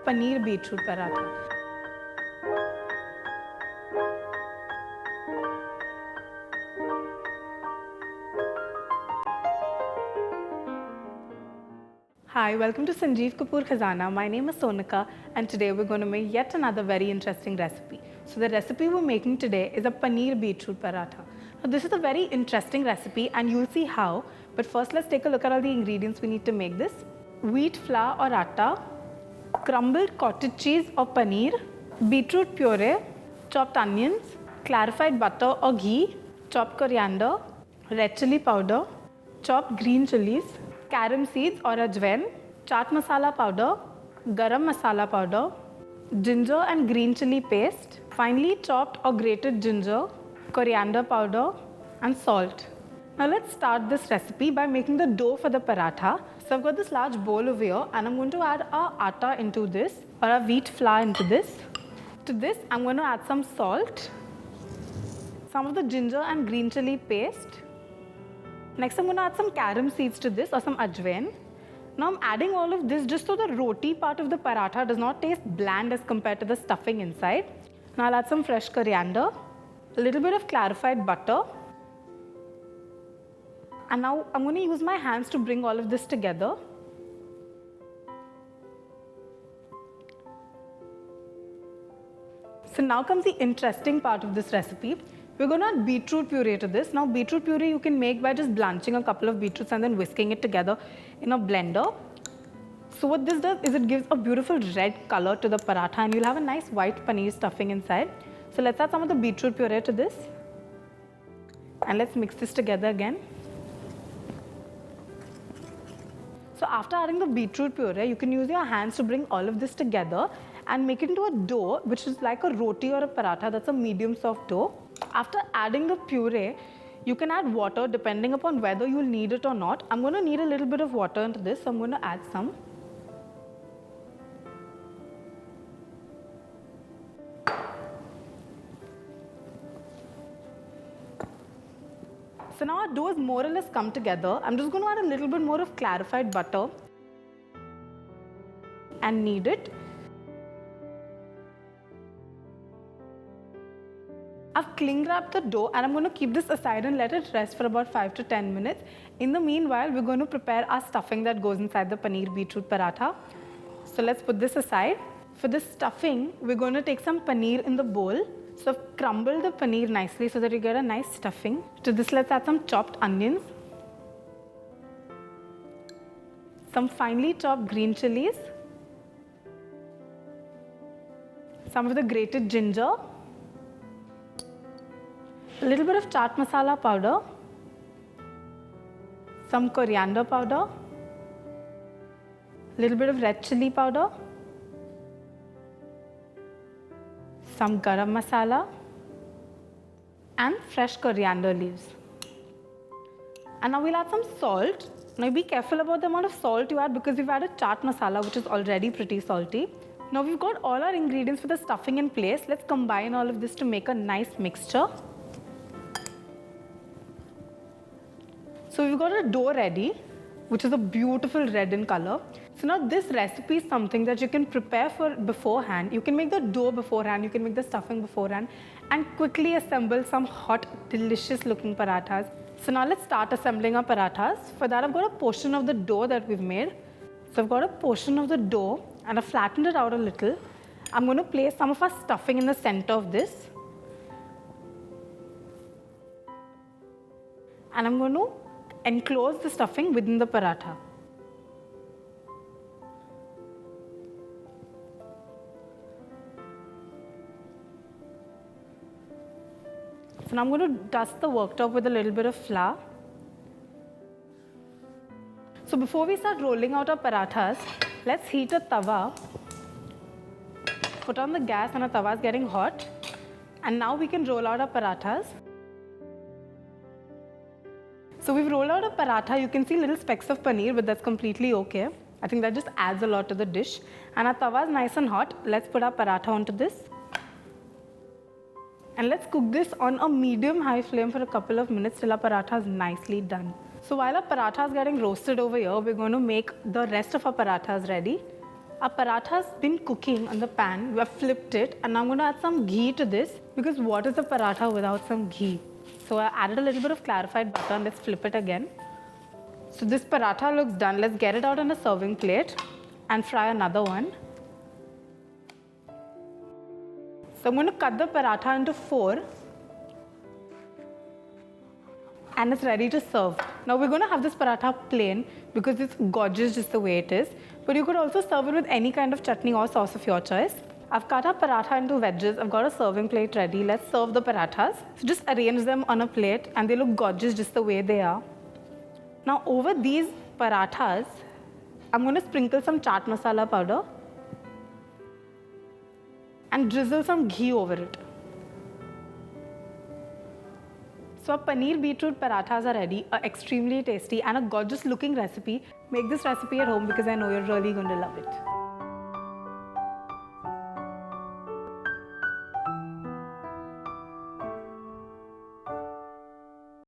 Paneer Beetroot Parantha. Hi, welcome to Sanjeev Kapoor Khazana. My name is Sonika and today we're going to make yet another very interesting recipe. So the recipe we're making today is a Paneer Beetroot Parantha. Now this is a very interesting recipe and you'll see how, but first let's take a look at all the ingredients we need to make this. Wheat flour or atta, crumbled cottage cheese or paneer, beetroot puree, chopped onions, clarified butter or ghee, chopped coriander, red chilli powder, chopped green chillies, carom seeds or ajwain, chaat masala powder, garam masala powder, ginger and green chilli paste, finely chopped or grated ginger, coriander powder and salt. Now let's start this recipe by making the dough for the paratha. So I've got this large bowl over here and I'm going to add our atta into this or our wheat flour into this. To this I'm going to add some salt, some of the ginger and green chilli paste. Next I'm going to add some carom seeds to this or some ajwain. Now I'm adding all of this just so the roti part of the paratha does not taste bland as compared to the stuffing inside. Now I'll add some fresh coriander, a little bit of clarified butter. And now I'm going to use my hands to bring all of this together. So now comes the interesting part of this recipe. We're going to add beetroot puree to this. Now beetroot puree you can make by just blanching a couple of beetroots and then whisking it together in a blender. So what this does is it gives a beautiful red color to the paratha and you'll have a nice white paneer stuffing inside. So let's add some of the beetroot puree to this. And let's mix this together again. So after adding the beetroot puree, you can use your hands to bring all of this together and make it into a dough which is like a roti or a paratha. That's a medium soft dough. After adding the puree, you can add water depending upon whether you'll need it or not. I'm going to need a little bit of water into this, so I'm going to add some. So now our dough is more or less come together. I'm just going to add a little bit more of clarified butter and knead it. I've cling wrapped the dough and I'm going to keep this aside and let it rest for about 5 to 10 minutes. In the meanwhile, we're going to prepare our stuffing that goes inside the paneer beetroot paratha. So let's put this aside. For this stuffing, we're going to take some paneer in the bowl. So I've crumbled the paneer nicely so that you get a nice stuffing. To this, let's add some chopped onions, some finely chopped green chillies, some of the grated ginger, a little bit of chaat masala powder, some coriander powder, a little bit of red chilli powder, some garam masala and fresh coriander leaves. And now we'll add some salt. Now be careful about the amount of salt you add because we've added chaat masala which is already pretty salty. Now we've got all our ingredients for the stuffing in place. Let's combine all of this to make a nice mixture. So we've got a dough ready, which is a beautiful red in color. So now this recipe is something that you can prepare for beforehand. You can make the dough beforehand, you can make the stuffing beforehand and quickly assemble some hot, delicious looking parathas. So now let's start assembling our parathas. For that I've got a portion of the dough that we've made. So I've got a portion of the dough and I've flattened it out a little. I'm going to place some of our stuffing in the center of this. And I'm going to enclose the stuffing within the paratha. So now I'm going to dust the worktop with a little bit of flour. So before we start rolling out our parathas, let's heat a tawa. Put on the gas and our tawa is getting hot. And now we can roll out our parathas. So we've rolled out a paratha. You can see little specks of paneer, but that's completely okay. I think that just adds a lot to the dish. And our tawa is nice and hot. Let's put our paratha onto this. And let's cook this on a medium-high flame for a couple of minutes till our paratha is nicely done. So while our paratha is getting roasted over here, we're going to make the rest of our parathas ready. Our paratha has been cooking on the pan. We have flipped it, and now I'm going to add some ghee to this, because what is a paratha without some ghee? So I added a little bit of clarified butter, and let's flip it again. So this paratha looks done. Let's get it out on a serving plate and fry another one. So I'm going to cut the paratha into 4. And it's ready to serve. Now we're going to have this paratha plain because it's gorgeous just the way it is. But you could also serve it with any kind of chutney or sauce of your choice. I've cut our paratha into wedges. I've got a serving plate ready. Let's serve the parathas. So just arrange them on a plate and they look gorgeous just the way they are. Now over these parathas, I'm going to sprinkle some chaat masala powder and drizzle some ghee over it. So our paneer beetroot parathas are ready, are extremely tasty and a gorgeous looking recipe. Make this recipe at home because I know you're really going to love it.